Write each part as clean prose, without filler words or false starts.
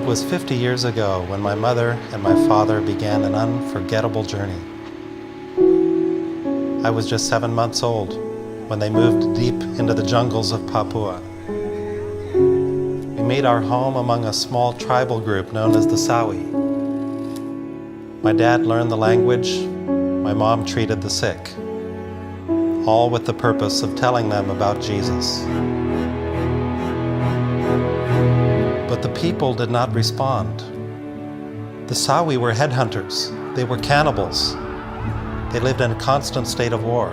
was 50 years ago when my mother and my father began an unforgettable journey. I was just 7 months old when they moved deep into the jungles of Papua. We made our home among a small tribal group known as the Sawi. My dad learned the language, my mom treated the sick, all with the purpose of telling them about Jesus. But the people did not respond. The Sawi were headhunters. They were cannibals. They lived in a constant state of war.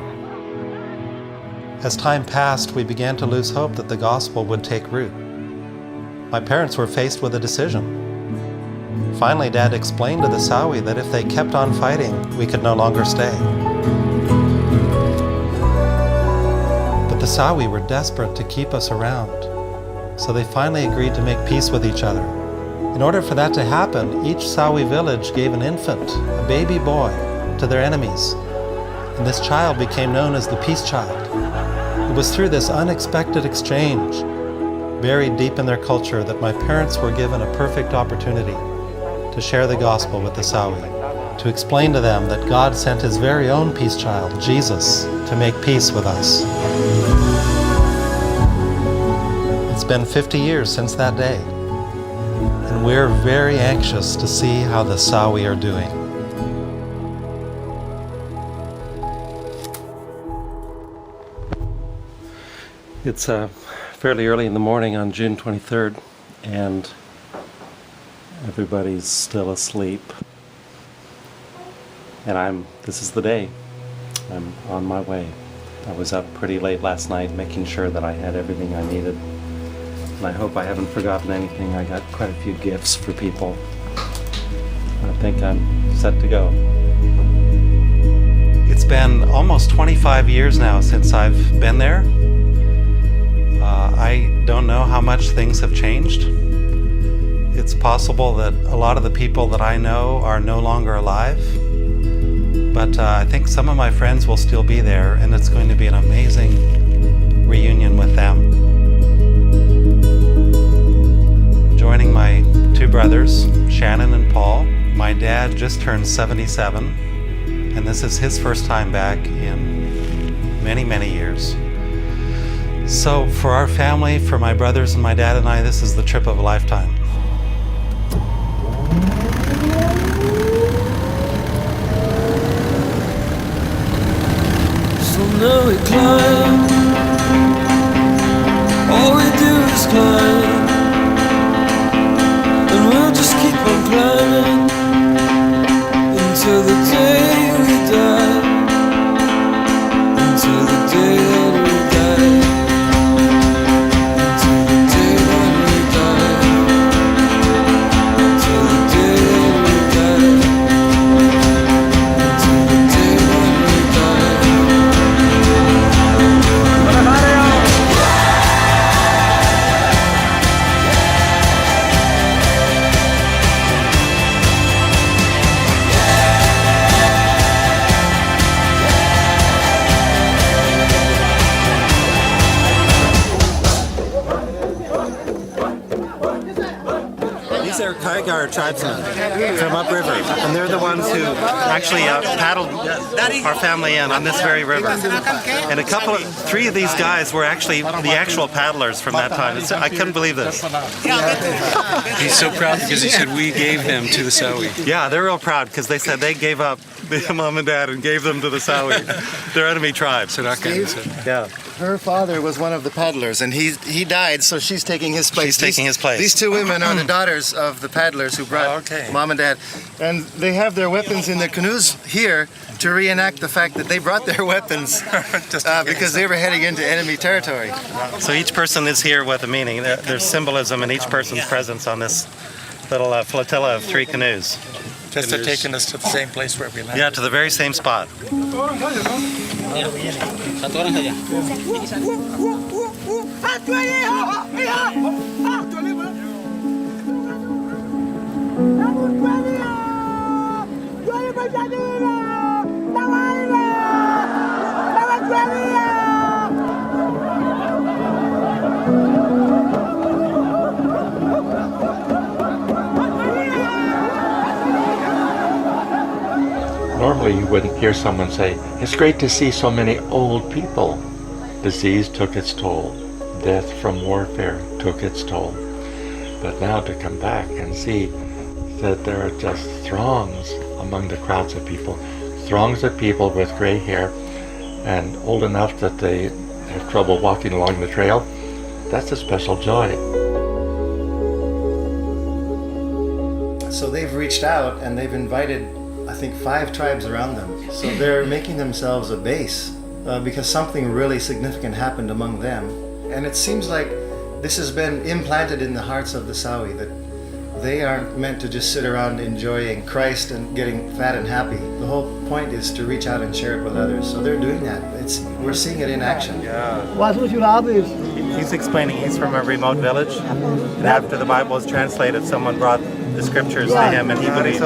As time passed, we began to lose hope that the gospel would take root. My parents were faced with a decision. Finally, Dad explained to the Sawi that if they kept on fighting, we could no longer stay. But the Sawi were desperate to keep us around, so they finally agreed to make peace with each other. In order for that to happen, each Sawi village gave an infant, a baby boy, to their enemies, and this child became known as the Peace Child. It was through this unexpected exchange, buried deep in their culture, that my parents were given a perfect opportunity to share the gospel with the Sawi, to explain to them that God sent His very own Peace Child, Jesus, to make peace with us. It's been 50 years since that day, and we're very anxious to see how the Sawi are doing. It's fairly early in the morning on June 23rd, and everybody's still asleep. And this is the day. I'm on my way. I was up pretty late last night making sure that I had everything I needed. And I hope I haven't forgotten anything. I got quite a few gifts for people. I think I'm set to go. It's been almost 25 years now since I've been there. I don't know how much things have changed. It's possible that a lot of the people that I know are no longer alive, but I think some of my friends will still be there, and it's going to be an amazing reunion with them. Joining my two brothers, Shannon and Paul. My dad just turned 77, and this is his first time back in many, many years. So for our family, for my brothers and my dad and I, this is the trip of a lifetime. So now we climb, all we do is climb, and we'll just keep on climbing until the day we die, until the day that we die. These are Kaigar tribesmen from upriver, and they're the ones who actually paddled our family in on this very river. And three of these guys were actually the actual paddlers from that time. I couldn't believe this. He's so proud because he said we gave him to the Sawi. Yeah, they're real proud because they said they gave up their mom and dad and gave them to the Sawi, their enemy tribe. Yeah. Her father was one of the paddlers, and he died, so she's taking his place. She's taking his place. These two women are the daughters of the paddlers who brought mom and dad. And they have their weapons in their canoes here to reenact the fact that they brought their weapons because they were heading into enemy territory. So each person is here with a meaning. There's symbolism in each person's presence on this little flotilla of three canoes. Just to taking us to the same place where we landed. Yeah, to the very same spot. way you wouldn't hear someone say, "It's great to see so many old people." Disease took its toll. Death from warfare took its toll. But now to come back and see that there are just throngs among the crowds of people, throngs of people with gray hair and old enough that they have trouble walking along the trail, that's a special joy. So they've reached out and they've invited, I think, 5 tribes around them. So they're making themselves a base because something really significant happened among them. And it seems like this has been implanted in the hearts of the Sawi, that they aren't meant to just sit around enjoying Christ and getting fat and happy. The whole point is to reach out and share it with others. So they're doing that. We're seeing it in action. He's explaining he's from a remote village, and after the Bible was translated, someone brought the scriptures to him, and he believed.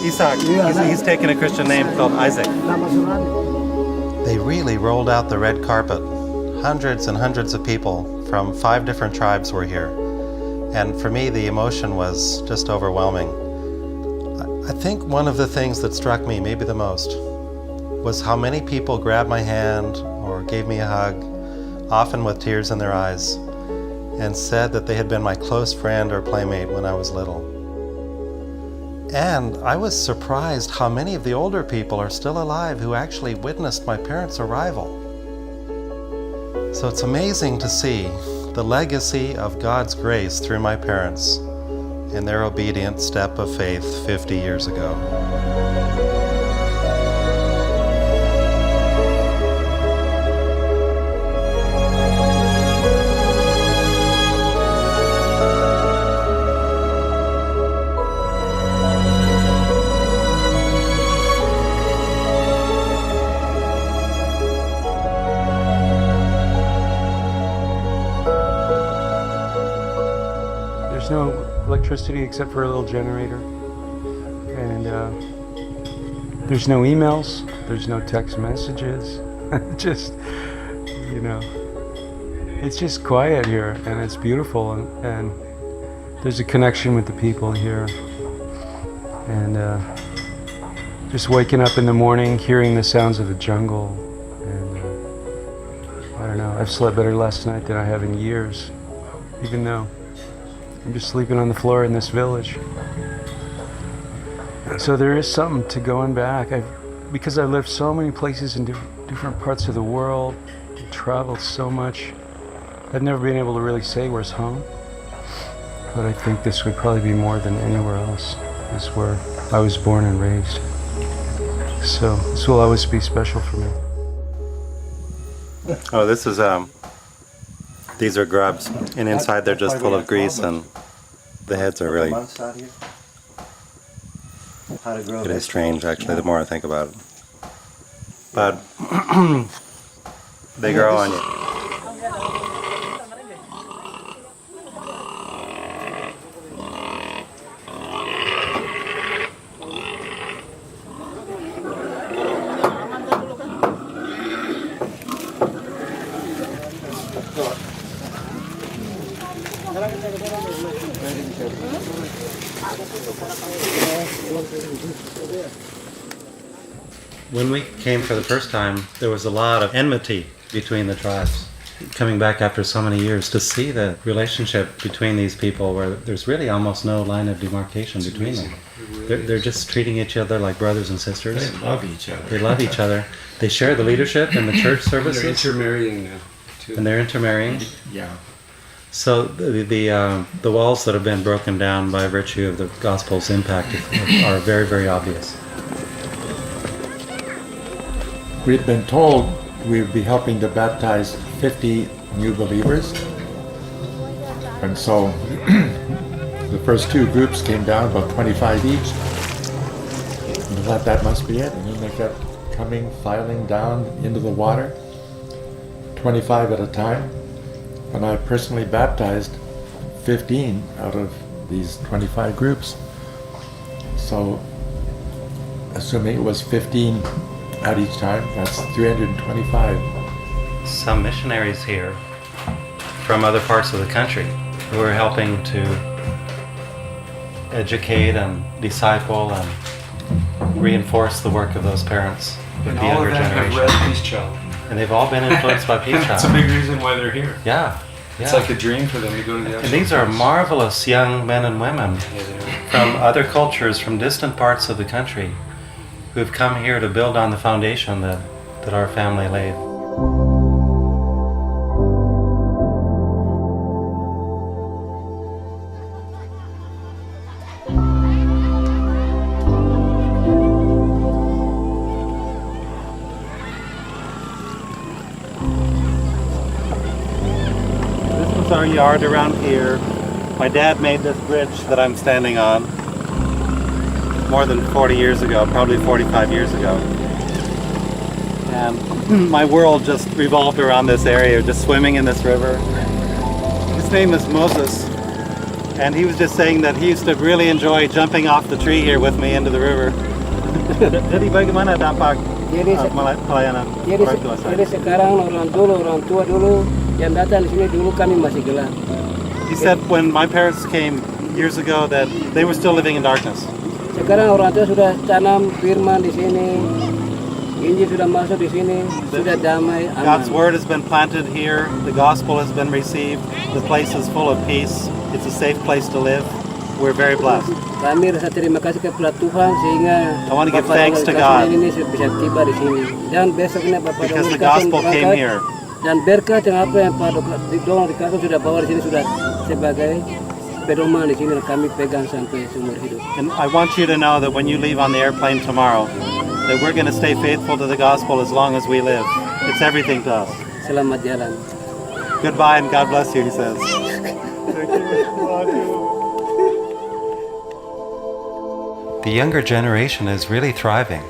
Isaac. He's taken a Christian name called Isaac. They really rolled out the red carpet. Hundreds and hundreds of people from 5 different tribes were here. And for me, the emotion was just overwhelming. I think one of the things that struck me maybe the most was how many people grabbed my hand or gave me a hug, often with tears in their eyes, and said that they had been my close friend or playmate when I was little. And I was surprised how many of the older people are still alive who actually witnessed my parents' arrival. So it's amazing to see the legacy of God's grace through my parents in their obedient step of faith 50 years ago. There's no electricity except for a little generator, and there's no emails, there's no text messages. Just, it's just quiet here, and it's beautiful, and there's a connection with the people here, and just waking up in the morning, hearing the sounds of the jungle, and I don't know, I've slept better last night than I have in years, even though I'm just sleeping on the floor in this village. So there is something to going back. Because I've lived so many places in different parts of the world, traveled so much, I've never been able to really say where's home. But I think this would probably be more than anywhere else. This is where I was born and raised. So this will always be special for me. Oh, this is these are grubs, and inside they're just full of grease, and the heads are really. It is strange, actually, the more I think about it. But they grow on you. When we came for the first time, there was a lot of enmity between the tribes. Coming back after so many years, to see the relationship between these people where there's really almost no line of demarcation between them. They're just treating each other like brothers and sisters. They love each other. They love each other. They share the leadership in the church services. They're intermarrying now, too. And they're intermarrying. Yeah. So the walls that have been broken down by virtue of the gospel's impact are very, very obvious. We'd been told we'd be helping to baptize 50 new believers. And so the first 2 groups came down, about 25 each. And I thought that must be it. And then they kept coming, filing down into the water, 25 at a time. And I personally baptized 15 out of these 25 groups. So assuming it was 15 at each time, that's 325. Some missionaries here from other parts of the country who are helping to educate and disciple and reinforce the work of those parents with And the all of younger them have generation. read Peace Child. And they've all been influenced by Peace That's a Child. big reason why they're here. Yeah. It's yeah. like a dream for them to go to the And these are marvelous young men and women Yeah, they are. from other cultures, from distant parts of the country, who've come here to build on the foundation that our family laid. This was our yard around here. My dad made this bridge that I'm standing on more than 40 years ago, probably 45 years ago. And my world just revolved around this area, just swimming in this river. His name is Moses, and he was just saying that he used to really enjoy jumping off the tree here with me into the river. Jadi bagaimana dampak pelayanan orang tua saya? Jadi sekarang orang tua dulu yang datang di sini dulu kami masih gelap. He said when my parents came years ago that they were still living in darkness. Sekarang orang tua sudah tanam firman di sini, Injil sudah masuk di sini, sudah damai, aman. God's word has been planted here. The gospel has been received. The place is full of peace. It's a safe place to live. We're very blessed. Kami rasa terima kasih kepada Tuhan sehingga I want to give Bapak thanks to Donald God ini bisa tiba di sini. Dan besoknya Bapak because Donald the gospel came here. Dan berkat yang apa yang Pak Donald sudah bawa di sini sudah sebagai pedoman di sini kami pegang sampai seumur hidup. And I want you to know that when you leave on the airplane tomorrow, that we're going to stay faithful to the gospel as long as we live. It's everything to us. Selamat jalan. Goodbye and God bless you, he says. The younger generation is really thriving.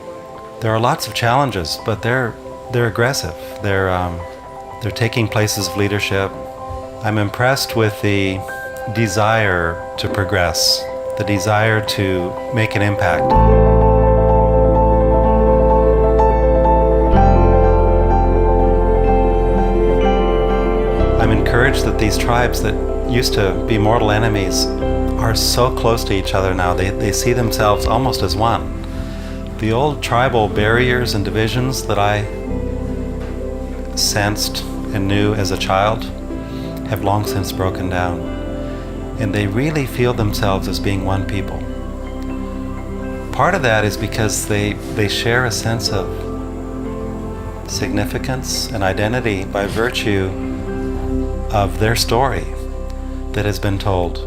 There are lots of challenges, but they're aggressive. They're taking places of leadership. I'm impressed with the desire to progress, the desire to make an impact. I'm encouraged that these tribes that used to be mortal enemies are so close to each other now. They see themselves almost as one. The old tribal barriers and divisions that I sensed and knew as a child have long since broken down. And they really feel themselves as being one people. Part of that is because they share a sense of significance and identity by virtue of their story that has been told.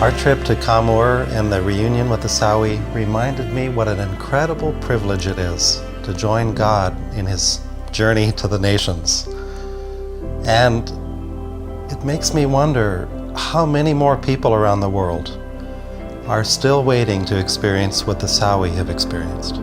Our trip to Kamur and the reunion with the Sawi reminded me what an incredible privilege it is to join God in His journey to the nations. And it makes me wonder how many more people around the world are still waiting to experience what the Sawi have experienced.